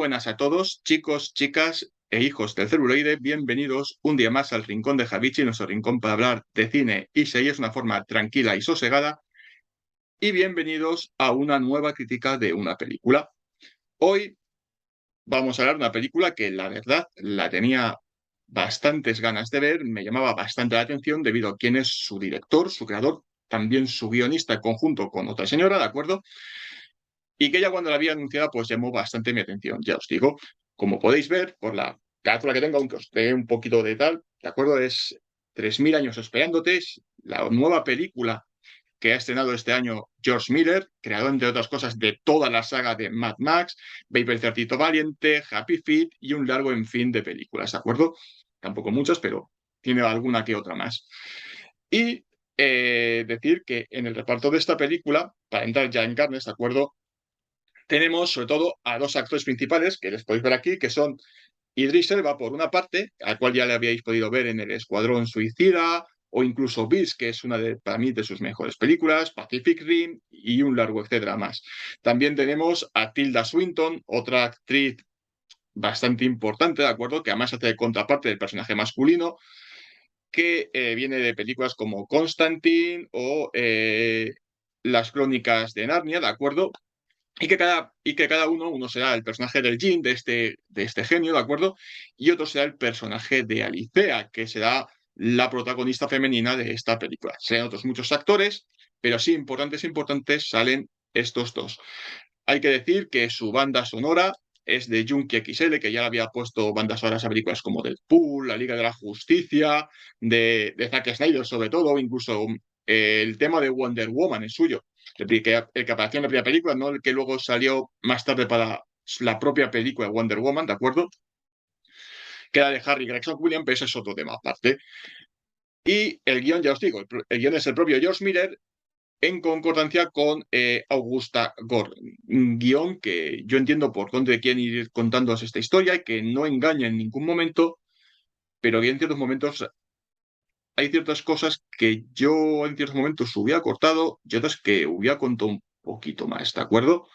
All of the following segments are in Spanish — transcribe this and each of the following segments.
buenas a todos, chicos, chicas e hijos del celuloide. Bienvenidos un día más al Rincón de Javichi, nuestro rincón para hablar de cine y series de una forma tranquila y sosegada. Y bienvenidos a una nueva crítica de una película. Hoy vamos a hablar de una película que la verdad la tenía bastantes ganas de ver, me llamaba bastante la atención debido a quién es su director, su creador, también su guionista en conjunto con otra señora, ¿de acuerdo? Y que ya cuando la había anunciada, pues llamó bastante mi atención, ya os digo. Como podéis ver, por la carátula que tengo, aunque os dé un poquito de tal, ¿de acuerdo? Es 3000 años esperándote, es la nueva película que ha estrenado este año George Miller, creador, entre otras cosas, de toda la saga de Mad Max, Baby el Cerdito Valiente, Happy Feet y un largo en fin de películas, ¿de acuerdo? Tampoco muchas, pero tiene alguna que otra más. Y decir que en el reparto de esta película, para entrar ya en carnes, ¿de acuerdo? Tenemos sobre todo a dos actores principales que les podéis ver aquí, que son Idris Elba por una parte, al cual ya le habíais podido ver en El Escuadrón Suicida, o incluso Beast, que es una de, para mí, de sus mejores películas, Pacific Rim y un largo etcétera más. También tenemos a Tilda Swinton, otra actriz bastante importante, ¿de acuerdo? Que además hace de contraparte del personaje masculino, que viene de películas como Constantine o Las Crónicas de Narnia, ¿de acuerdo? Y que cada uno será el personaje del Jin, de este genio, ¿de acuerdo? Y otro será el personaje de Alicea, que será la protagonista femenina de esta película. Serán otros muchos actores, pero sí, importantes, salen estos dos. Hay que decir que su banda sonora es de Junkie XL, que ya le había puesto bandas sonoras a películas como Deadpool, La Liga de la Justicia, de Zack Snyder sobre todo, incluso el tema de Wonder Woman es suyo. El que apareció en la primera película, no el que luego salió más tarde para la propia película de Wonder Woman, ¿de acuerdo? Que era de Harry Gregson Williams, pero ese es otro tema aparte. Y el guión, ya os digo, el guión es el propio George Miller en concordancia con Augusta Gore. Un guión que yo entiendo por dónde quieren ir contándoos esta historia y que no engaña en ningún momento, pero que en ciertos momentos hay ciertas cosas que yo en ciertos momentos hubiera cortado y otras que hubiera contado un poquito más, ¿de acuerdo?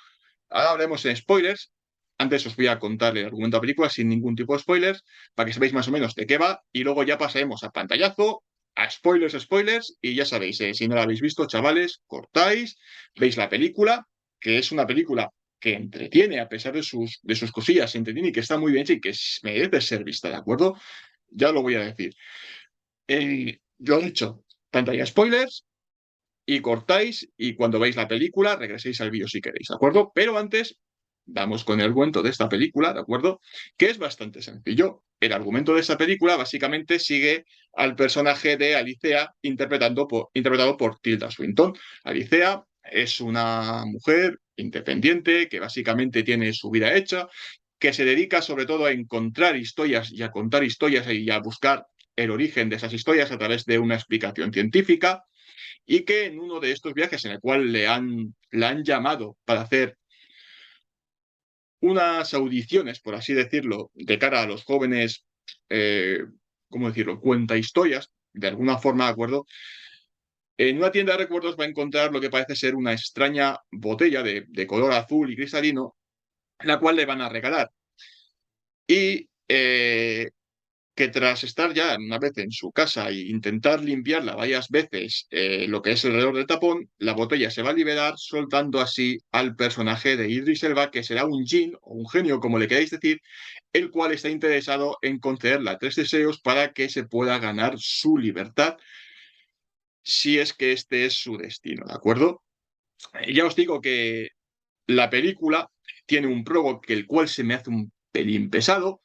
Ahora hablemos en spoilers. Antes os voy a contar el argumento de la película sin ningún tipo de spoilers, para que sepáis más o menos de qué va, y luego ya pasaremos a pantallazo, a spoilers, y ya sabéis, si no la habéis visto, chavales, cortáis, veis la película, que es una película que entretiene a pesar de sus cosillas, se entretiene y que está muy bien hecha y que merece ser vista, ¿de acuerdo? Ya lo voy a decir. Lo he dicho, pantalla spoilers, y cortáis y cuando veis la película regreséis al vídeo si queréis, ¿de acuerdo? Pero antes vamos con el argumento de esta película, ¿de acuerdo? Que es bastante sencillo. El argumento de esta película básicamente sigue al personaje de Alicea interpretado por Tilda Swinton. Alicea es una mujer independiente que básicamente tiene su vida hecha, que se dedica sobre todo a encontrar historias y a contar historias y a buscar el origen de esas historias a través de una explicación científica y que en uno de estos viajes en el cual la han llamado para hacer unas audiciones, por así decirlo, de cara a los jóvenes, eh, ¿cómo decirlo?, cuenta historias, de alguna forma, ¿de acuerdo? En una tienda de recuerdos va a encontrar lo que parece ser una extraña botella de color azul y cristalino, la cual le van a regalar. Y que tras estar ya una vez en su casa e intentar limpiarla varias veces lo que es alrededor del tapón, la botella se va a liberar, soltando así al personaje de Idris Elba, que será un Jin o un genio, como le queráis decir, el cual está interesado en concederle 3 deseos para que se pueda ganar su libertad, si es que este es su destino, ¿de acuerdo? Ya os digo que la película tiene un prólogo que el cual se me hace un pelín pesado,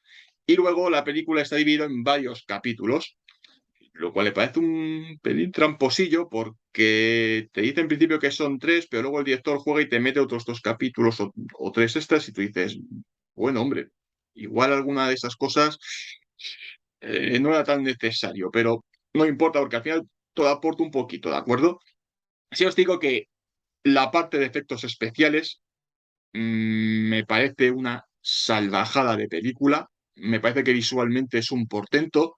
y luego la película está dividida en varios capítulos, lo cual le parece un pelín tramposillo porque te dice en principio que son 3, pero luego el director juega y te mete otros 2 capítulos o 3 extras y tú dices, bueno, hombre, igual alguna de esas cosas no era tan necesario, pero no importa porque al final todo aporta un poquito, ¿de acuerdo? Si os digo que la parte de efectos especiales me parece una salvajada de película, me parece que visualmente es un portento,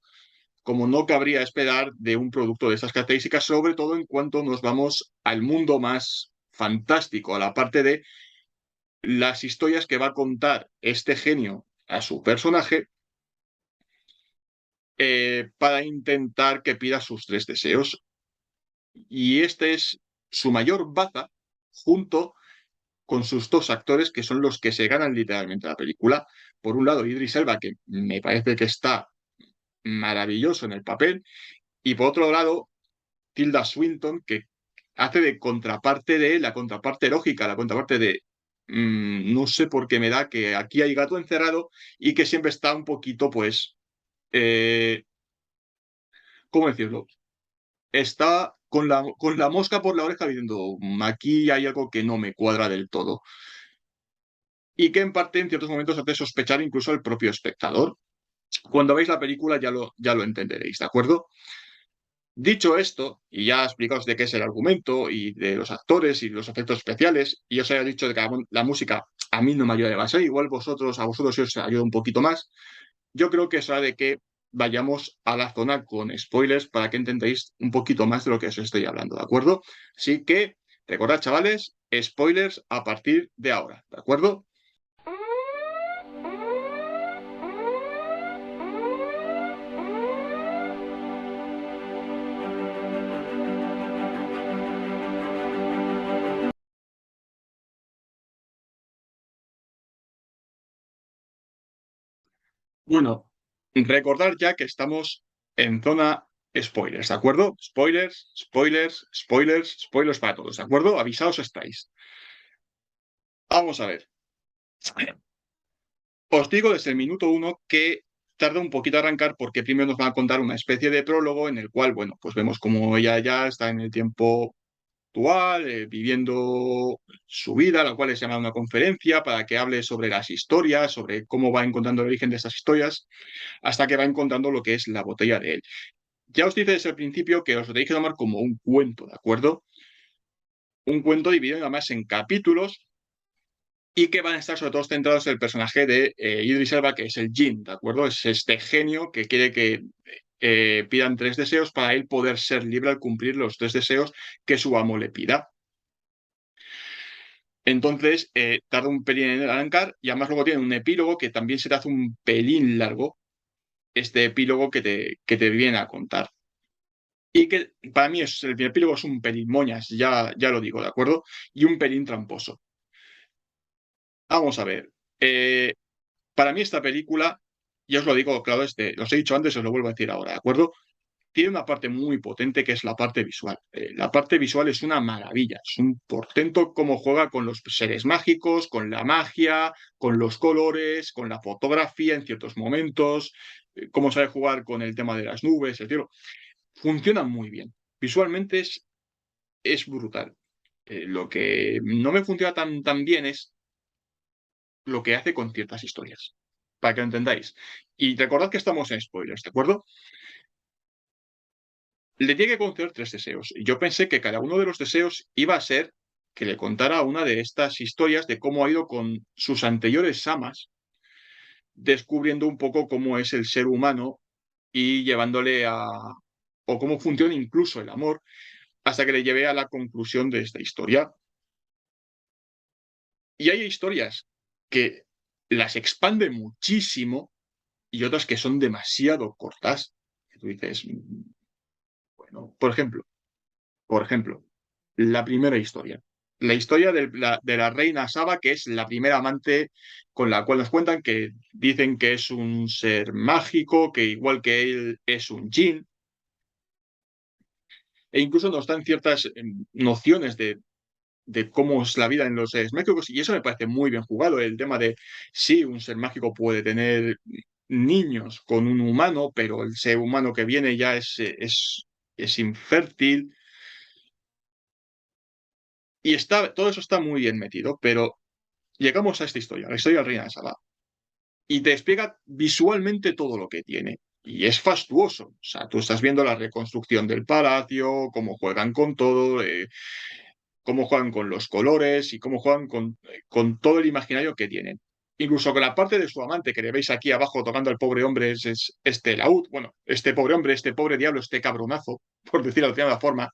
como no cabría esperar de un producto de estas características, sobre todo en cuanto nos vamos al mundo más fantástico, a la parte de las historias que va a contar este genio a su personaje para intentar que pida sus 3 deseos. Y este es su mayor baza junto con sus 2 actores, que son los que se ganan literalmente la película. Por un lado, Idris Elba, que me parece que está maravilloso en el papel, y por otro lado, Tilda Swinton, que hace de contraparte de él, la contraparte lógica, la contraparte de no sé por qué me da que aquí hay gato encerrado y que siempre está un poquito, pues, eh, ¿cómo decirlo? Está con la mosca por la oreja diciendo, aquí hay algo que no me cuadra del todo. Y que en parte en ciertos momentos hace sospechar incluso al propio espectador. Cuando veáis la película ya lo entenderéis, ¿de acuerdo? Dicho esto, y ya explicaos de qué es el argumento y de los actores y los efectos especiales, y os haya dicho de que la música a mí no me ayuda demasiado, igual a vosotros sí os ayuda un poquito más, yo creo que es hora de que vayamos a la zona con spoilers para que entendáis un poquito más de lo que os estoy hablando, ¿de acuerdo? Así que, recordad, chavales, spoilers a partir de ahora, ¿de acuerdo? Bueno, recordar ya que estamos en zona spoilers, ¿de acuerdo? Spoilers, spoilers, spoilers, spoilers para todos, ¿de acuerdo? Avisaos estáis. Vamos a ver. Os digo desde el minuto 1 que tarda un poquito a arrancar porque primero nos van a contar una especie de prólogo en el cual, bueno, pues vemos como ella ya está en el tiempo actual, viviendo su vida, la cual es llamada una conferencia para que hable sobre las historias, sobre cómo va encontrando el origen de esas historias, hasta que va encontrando lo que es la botella de él. Ya os dice desde el principio que os lo tenéis que tomar como un cuento, ¿de acuerdo? Un cuento dividido además en capítulos y que van a estar sobre todo centrados en el personaje de Idris Elba, que es el Jin, ¿de acuerdo? Es este genio que quiere que pidan 3 deseos para él poder ser libre al cumplir los 3 deseos que su amo le pida. Entonces, tarda un pelín en arrancar y además luego tiene un epílogo que también se te hace un pelín largo, este epílogo que te viene a contar. Y que para mí el epílogo es un pelín moñas, ya lo digo, ¿de acuerdo? Y un pelín tramposo. Vamos a ver. Para mí esta película, ya os lo digo, claro, os he dicho antes, os lo vuelvo a decir ahora, ¿de acuerdo? Tiene una parte muy potente que es la parte visual. La parte visual es una maravilla, es un portento cómo juega con los seres mágicos, con la magia, con los colores, con la fotografía en ciertos momentos, cómo sabe jugar con el tema de las nubes, el cielo. Funciona muy bien. Visualmente es brutal. Lo que no me funciona tan bien es lo que hace con ciertas historias, para que lo entendáis. Y recordad que estamos en spoilers, ¿de acuerdo? Le tiene que conceder 3 deseos. Y yo pensé que cada uno de los deseos iba a ser que le contara una de estas historias de cómo ha ido con sus anteriores amas, descubriendo un poco cómo es el ser humano y llevándole o cómo funciona incluso el amor, hasta que le llevé a la conclusión de esta historia. Y hay historias que las expande muchísimo y otras que son demasiado cortas. Que tú dices, bueno, por ejemplo, la primera historia. La historia de la reina Saba, que es la primera amante con la cual nos cuentan que dicen que es un ser mágico, que igual que él es un jin, e incluso nos dan ciertas nociones de cómo es la vida en los seres mágicos, y eso me parece muy bien jugado, el tema de, sí, un ser mágico puede tener niños con un humano, pero el ser humano que viene ya es infértil, y todo eso está muy bien metido, pero llegamos a esta historia, la historia del Reina de Saba, y te explica visualmente todo lo que tiene. Y es fastuoso. O sea, tú estás viendo la reconstrucción del palacio, cómo juegan con todo, cómo juegan con los colores y cómo juegan con todo el imaginario que tienen. Incluso con la parte de su amante que le veis aquí abajo tocando al pobre hombre es este laúd. Bueno, este pobre hombre, este pobre diablo, este cabronazo, por decirlo de alguna forma.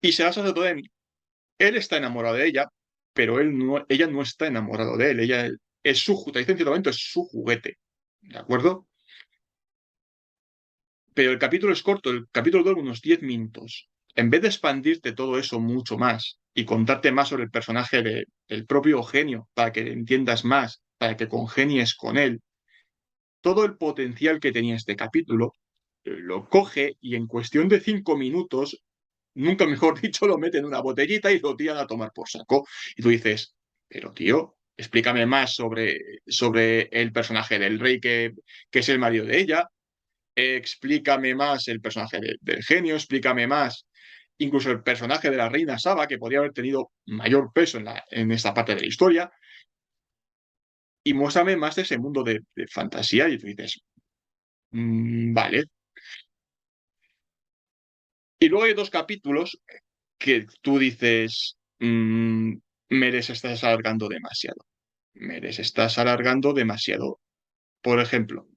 Y se basa sobre todo él está enamorado de ella, pero ella no está enamorado de él. Ella es te dice en cierto momento, es su juguete. ¿De acuerdo? Pero el capítulo es corto, el capítulo dura unos 10 minutos. En vez de expandirte todo eso mucho más y contarte más sobre el personaje del propio Eugenio, para que entiendas más, para que congenies con él, todo el potencial que tenía este capítulo, lo coge y en cuestión de 5 minutos, nunca mejor dicho, lo mete en una botellita y lo tiran a tomar por saco. Y tú dices, pero tío, explícame más sobre el personaje del rey que es el marido de ella, explícame más el personaje del genio, explícame más incluso el personaje de la reina Saba, que podría haber tenido mayor peso en esta parte de la historia, y muéstrame más de ese mundo de fantasía. Y tú dices, vale. Y luego hay dos capítulos que tú dices, Meres, estás alargando demasiado. Meres, estás alargando demasiado. Por ejemplo,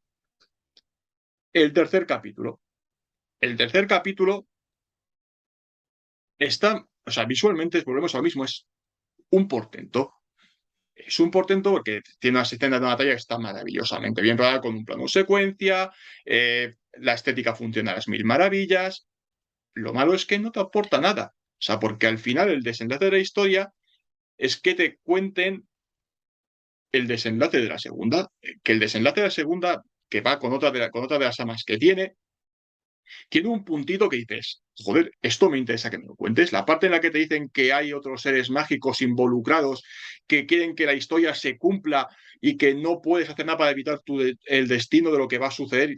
el tercer capítulo. El tercer capítulo está, o sea, visualmente volvemos a lo mismo, es un portento. Es un portento porque tiene unas escenas de batalla que están maravillosamente bien rodadas, con un plano secuencia, la estética funciona a las mil maravillas. Lo malo es que no te aporta nada. O sea, porque al final el desenlace de la historia es que te cuenten el desenlace de la segunda, que el desenlace de la segunda, que va con otra de las amas que tiene un puntito que dices, joder, esto me interesa que me lo cuentes. La parte en la que te dicen que hay otros seres mágicos involucrados, que quieren que la historia se cumpla y que no puedes hacer nada para evitar el destino de lo que va a suceder.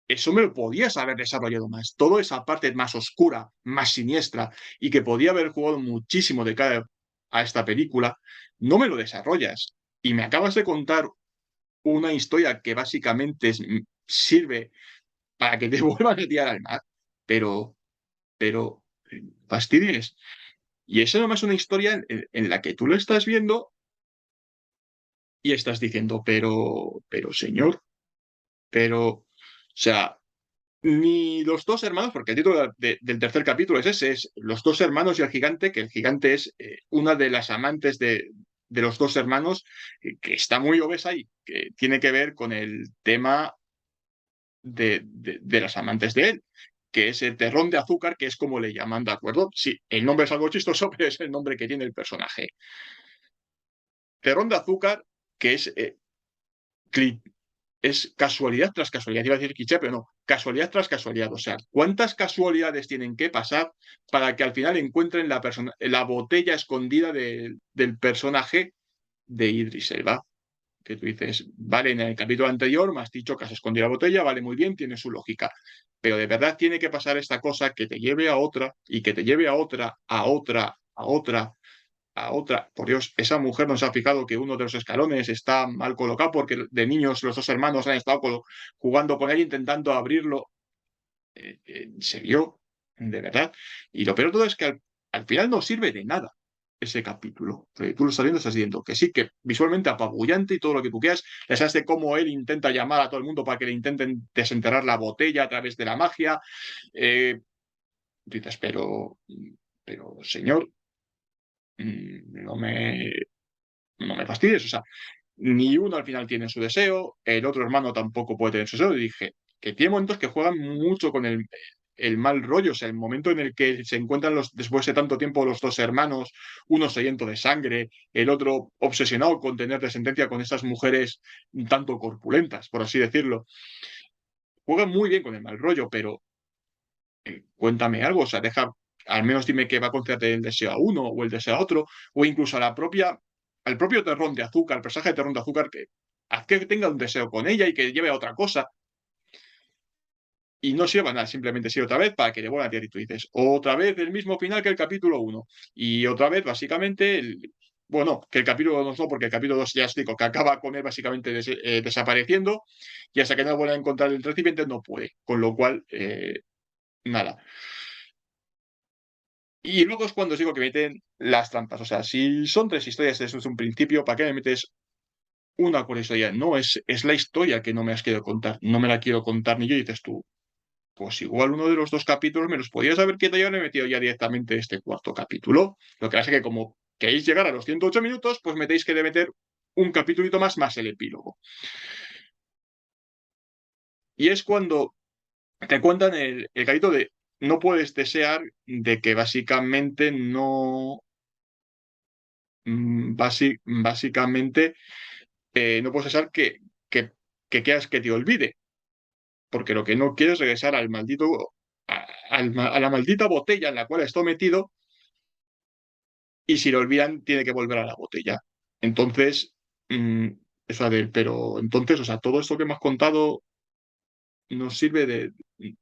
Eso me lo podías haber desarrollado más. Toda esa parte más oscura, más siniestra y que podía haber jugado muchísimo de cara a esta película, no me lo desarrollas. Y me acabas de contar una historia que básicamente sirve para que te vuelvan a tirar al mar, pero, pero fastidies. Y eso nomás es una historia en la que tú lo estás viendo y estás diciendo, pero señor, o sea, ni los dos hermanos, porque el título del tercer capítulo es ese, es Los dos hermanos y el gigante, que el gigante es una de las amantes de los dos hermanos, que está muy obesa y que tiene que ver con el tema de las amantes de él, que es el terrón de azúcar, que es como le llaman, ¿de acuerdo? Sí, el nombre es algo chistoso, pero es el nombre que tiene el personaje. Terrón de azúcar, que es casualidad tras casualidad. Iba a decir cliché, pero no, casualidad tras casualidad. O sea, ¿cuántas casualidades tienen que pasar para que al final encuentren la botella escondida del personaje de Idris Elba? Que tú dices, vale, en el capítulo anterior me has dicho que has escondido la botella, vale, muy bien, tiene su lógica. Pero de verdad tiene que pasar esta cosa que te lleve a otra y que te lleve a otra, a otra, a otra, a otra. Por Dios, esa mujer nos ha fijado que uno de los escalones está mal colocado porque de niños los dos hermanos han estado jugando con él intentando abrirlo. ¿En serio? ¿De verdad? Y lo peor de todo es que al final no sirve de nada ese capítulo. Tú lo estás viendo, estás diciendo que sí, que visualmente apabullante y todo lo que tú quieras. Ya sabes de cómo él intenta llamar a todo el mundo para que le intenten desenterrar la botella a través de la magia. Dices, pero señor, no me fastidies. O sea, ni uno al final tiene su deseo, el otro hermano tampoco puede tener su deseo. Y dije que tiene momentos que juegan mucho con el mal rollo, o sea, el momento en el que se encuentran después de tanto tiempo los dos hermanos, uno sediento de sangre, el otro obsesionado con tener descendencia con estas mujeres un tanto corpulentas, por así decirlo. Juegan muy bien con el mal rollo, pero cuéntame algo, o sea, al menos dime que va a conceder el deseo a uno o el deseo a otro, o incluso al propio terrón de azúcar, el personaje de terrón de azúcar, que haz que tenga un deseo con ella y que lleve a otra cosa. Y no sirva nada, simplemente sirve otra vez para que le vuelvan a tirar y tú dices, otra vez el mismo final que el capítulo 1. Y otra vez, básicamente, bueno, que el capítulo 2 no, porque el capítulo 2 ya os digo que acaba con él básicamente desapareciendo y hasta que no vuelva a encontrar el recipiente no puede. Con lo cual, nada. Y luego es cuando os digo que meten las trampas. O sea, si son tres historias desde un principio, ¿para qué me metes una cuarta historia? No, es la historia que no me has querido contar. No me la quiero contar ni yo, y dices tú. pues igual uno de los dos capítulos me los podías haber quitado y haberme metido ya directamente este cuarto capítulo. Lo que pasa es que como queréis llegar a los 108 minutos, pues me tenéis que meter un capítulito más el epílogo. Y es cuando te cuentan el capítulo de no puedes desear de que básicamente no... básicamente no puedes desear que, que quieras que te olvide, porque lo que no quieres es regresar al maldito... a la maldita botella en la cual está metido, y si lo olvidan tiene que volver a la botella. Entonces, mm, pero entonces, o sea, todo esto que me has contado no sirve de,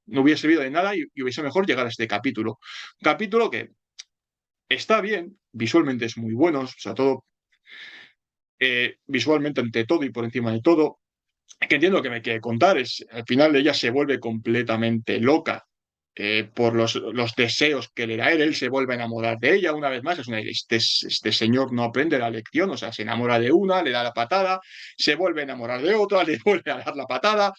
no hubiera servido de nada y hubiese mejor llegar a este capítulo. Un capítulo que está bien, visualmente es muy bueno, o sea, todo visualmente ante todo y por encima de todo. Que entiendo que me quiere contar, es al final ella se vuelve completamente loca por los deseos que le da él se vuelve a enamorar de ella una vez más, este señor no aprende la lección, o sea, se enamora de una, le da la patada, se vuelve a enamorar de otra, le vuelve a dar la patada,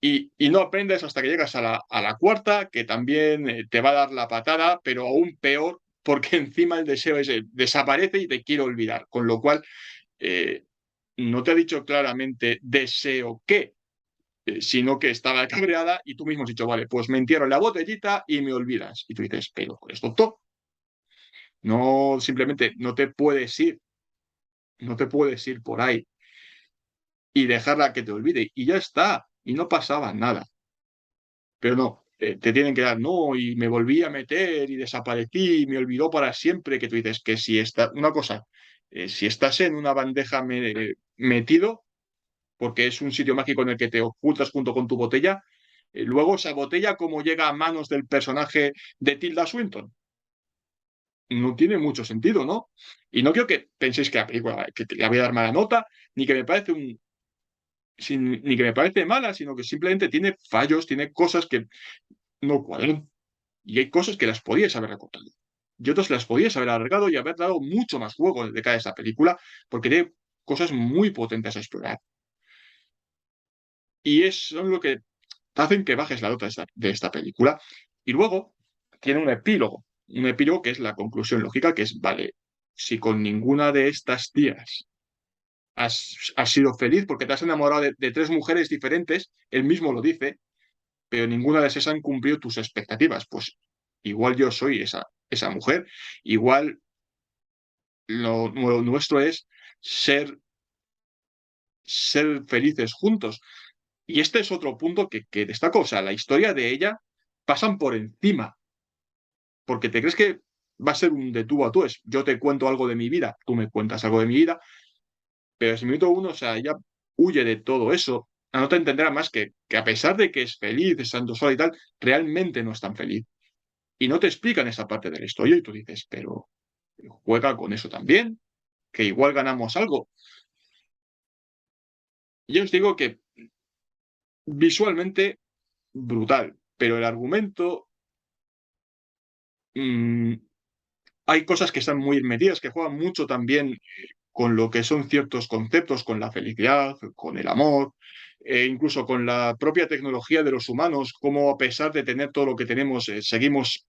y no aprendes hasta que llegas a la cuarta, que también te va a dar la patada, pero aún peor, porque encima el deseo ese desaparece y te quiere olvidar, con lo cual eh, no te ha dicho claramente deseo qué, sino que estaba cabreada y tú mismo has dicho, vale, pues me entierro en la botellita y me olvidas. Y tú dices, pero es tonto, no, simplemente no te puedes ir, no te puedes ir por ahí y dejarla que te olvide y ya está, y no pasaba nada. Pero no, te tienen que dar, no, y me volví a meter y desaparecí y me olvidó para siempre, que tú dices que si está, una cosa, si estás en una bandeja metido, porque es un sitio mágico en el que te ocultas junto con tu botella. Luego, esa botella, ¿cómo llega a manos del personaje de Tilda Swinton? No tiene mucho sentido, ¿no? Y no quiero que penséis que la película, que le voy a dar mala nota, ni que me parece ni que me parece mala, sino que simplemente tiene fallos, tiene cosas que no cuadran. Y hay cosas que las podíais haber recortado. Y otras las podíais haber alargado y haber dado mucho más juego de cada esa película, porque tiene cosas muy potentes a explorar. Y eso es lo que hacen que bajes la nota de esta película. Y luego tiene un epílogo que es la conclusión lógica, que es, vale, si con ninguna de estas tías has sido feliz porque te has enamorado de tres mujeres diferentes, él mismo lo dice, pero ninguna de esas han cumplido tus expectativas, pues igual yo soy esa mujer, igual lo nuestro es ser, ser felices juntos. Y este es otro punto que destaco, o sea, la historia de ella pasan por encima, porque te crees que va a ser un de tú a tú, es yo te cuento algo de mi vida, tú me cuentas algo de mi vida, pero desde el minuto uno, o sea, ella huye de todo eso, no te entenderá más que a pesar de que es feliz, estando sola y tal, realmente no es tan feliz. Y no te explican esa parte de la historia y tú dices, pero juega con eso también, que igual ganamos algo. Y yo os digo que visualmente brutal, pero el argumento mmm, hay cosas que están muy metidas, que juegan mucho también con lo que son ciertos conceptos, con la felicidad, con el amor, incluso con la propia tecnología de los humanos, como a pesar de tener todo lo que tenemos, seguimos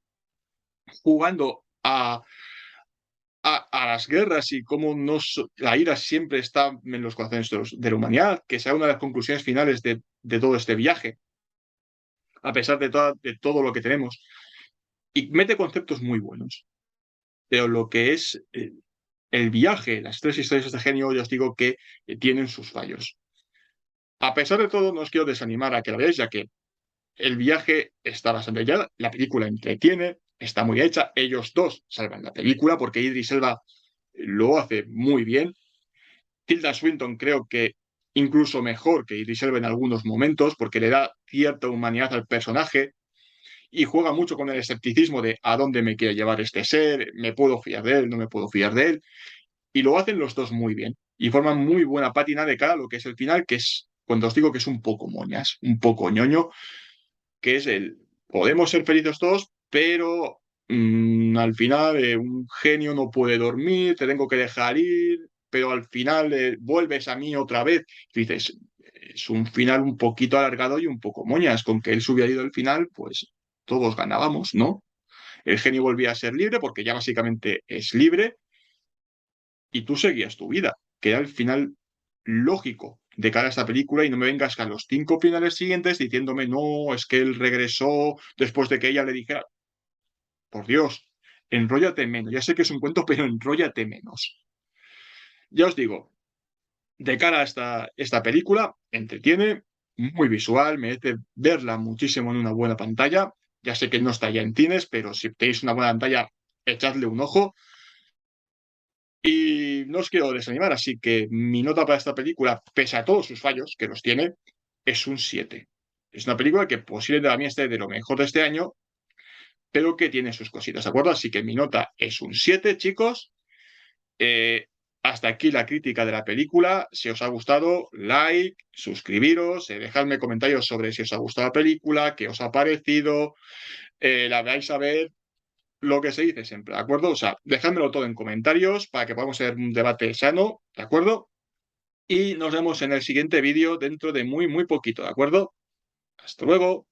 jugando a las guerras y cómo la ira siempre está en los corazones de la humanidad, que sea una de las conclusiones finales de todo este viaje, a pesar de todo lo que tenemos. Y mete conceptos muy buenos, pero lo que es el viaje, las tres historias de este genio, yo os digo que tienen sus fallos. A pesar de todo, no os quiero desanimar a que la veáis, ya que el viaje está bastante ya, la película entretiene, está muy hecha, ellos dos salvan la película porque Idris Elba lo hace muy bien. Tilda Swinton creo que incluso mejor que Idris Elba en algunos momentos porque le da cierta humanidad al personaje y juega mucho con el escepticismo de a dónde me quiere llevar este ser, me puedo fiar de él, no me puedo fiar de él. Y lo hacen los dos muy bien. Y forman muy buena pátina de cara a lo que es el final, que es cuando os digo que es un poco moñas, un poco ñoño, que es el podemos ser felices todos, pero al final un genio no puede dormir, te tengo que dejar ir, pero al final vuelves a mí otra vez. Y dices, es un final un poquito alargado y un poco moñas. Con que él se hubiera ido al final, pues todos ganábamos, ¿no? El genio volvía a ser libre porque ya básicamente es libre y tú seguías tu vida, que era el final lógico de cara a esta película y no me vengas a los 5 finales siguientes diciéndome, no, es que él regresó después de que ella le dijera, por Dios, enróllate menos. Ya sé que es un cuento, pero enróllate menos. Ya os digo, de cara a esta película, entretiene, muy visual, merece verla muchísimo en una buena pantalla. Ya sé que no está ya en cines, pero si tenéis una buena pantalla, echadle un ojo. Y no os quiero desanimar, así que mi nota para esta película, pese a todos sus fallos, que los tiene, es un 7. Es una película que posiblemente para mí esté de lo mejor de este año, pero que tiene sus cositas, ¿de acuerdo? Así que mi nota es un 7, chicos. Eh, Hasta aquí la crítica de la película. Si os ha gustado, like, suscribiros, dejadme comentarios sobre si os ha gustado la película, qué os ha parecido, la vais a ver, lo que se dice siempre, ¿de acuerdo? O sea, dejádmelo todo en comentarios para que podamos tener un debate sano, ¿de acuerdo? Y nos vemos en el siguiente vídeo dentro de muy, muy poquito, ¿de acuerdo? Hasta luego.